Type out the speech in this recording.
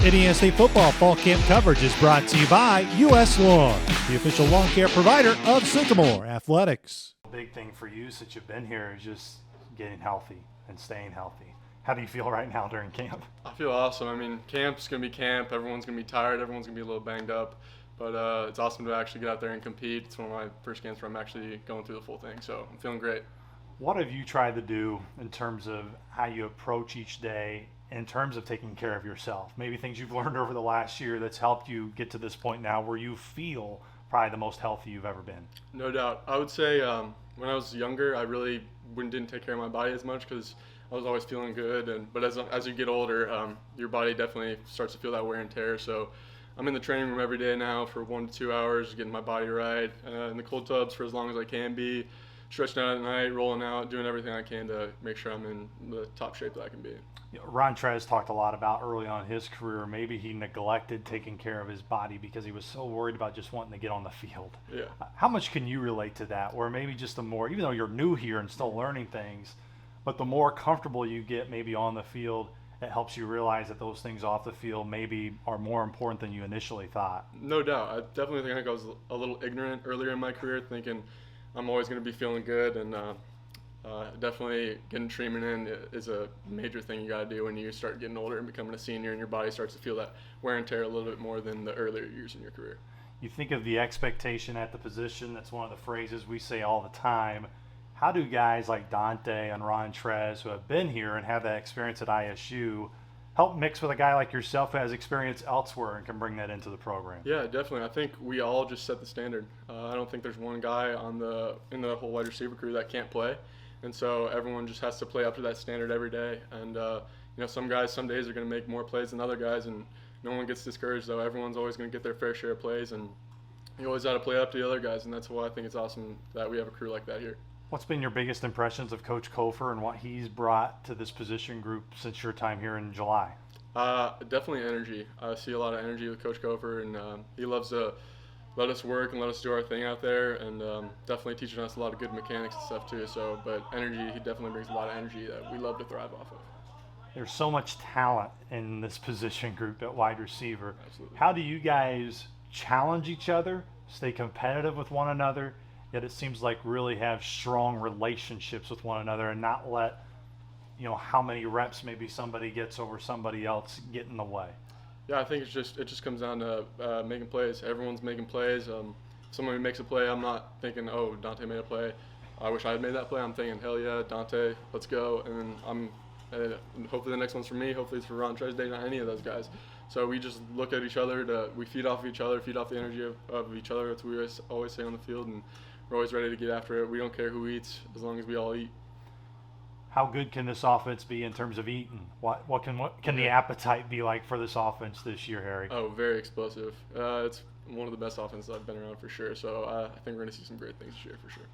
Indiana State football fall camp coverage is brought to you by U.S. Lawn, the official lawn care provider of Sycamore Athletics. Big thing for you since you've been here is just getting healthy and staying healthy. How do you feel right now during camp? I feel awesome. I mean, camp's going to be camp. Everyone's going to be tired. Everyone's going to be a little banged up. But it's awesome to actually get out there and compete. It's one of my first games where I'm actually going through the full thing. So I'm feeling great. What have you tried to do in terms of how you approach each day in terms of taking care of yourself? Maybe things you've learned over the last year that's helped you get to this point now where you feel probably the most healthy you've ever been. No doubt. I would say when I was younger, I really didn't take care of my body as much because I was always feeling good. But as you get older, your body definitely starts to feel that wear and tear. So I'm in the training room every day now for 1 to 2 hours, getting my body right, in the cold tubs for as long as I can be, stretching out at night, rolling out, doing everything I can to make sure I'm in the top shape that I can be. Ron Trez talked a lot about early on in his career, maybe he neglected taking care of his body because he was so worried about just wanting to get on the field. Yeah. How much can you relate to that? Or maybe just the more, even though you're new here and still learning things, but the more comfortable you get maybe on the field, it helps you realize that those things off the field maybe are more important than you initially thought. No doubt. I definitely think I was a little ignorant earlier in my career, thinking I'm always going to be feeling good, and definitely getting treatment in is a major thing you got to do when you start getting older and becoming a senior, and your body starts to feel that wear and tear a little bit more than the earlier years in your career. You think of the expectation at the position, that's one of the phrases we say all the time. How do guys like Dante and Ron Trez, who have been here and have that experience at ISU, help mix with a guy like yourself who has experience elsewhere and can bring that into the program? Yeah, definitely. I think we all just set the standard. I don't think there's one guy in the whole wide receiver crew that can't play, and so everyone just has to play up to that standard every day. And some guys, some days are going to make more plays than other guys, and no one gets discouraged. Though everyone's always going to get their fair share of plays, and you always got to play up to the other guys. And that's why I think it's awesome that we have a crew like that here. What's been your biggest impressions of Coach Kofer and what he's brought to this position group since your time here in July? Definitely energy. I see a lot of energy with Coach Kofer, and he loves to let us work and let us do our thing out there, and definitely teaching us a lot of good mechanics and stuff too. So, but energy, he definitely brings a lot of energy that we love to thrive off of. There's so much talent in this position group at wide receiver. Absolutely. How do you guys challenge each other, stay competitive with one another, yet it seems like really have strong relationships with one another and not let how many reps maybe somebody gets over somebody else get in the way? Yeah, I think it just comes down to making plays. Everyone's making plays. If somebody makes a play, I'm not thinking, oh, Dante made a play, I wish I had made that play. I'm thinking, hell yeah, Dante, let's go. And hopefully the next one's for me. Hopefully it's for Ron Trez, not any of those guys. So we just look at each other. We feed off of each other, feed off the energy of each other. That's what we always say on the field, and we're always ready to get after it. We don't care who eats as long as we all eat. How good can this offense be in terms of eating? What can the appetite be like for this offense this year, Harry? Oh, very explosive. It's one of the best offenses I've been around for sure. So I think we're going to see some great things this year for sure.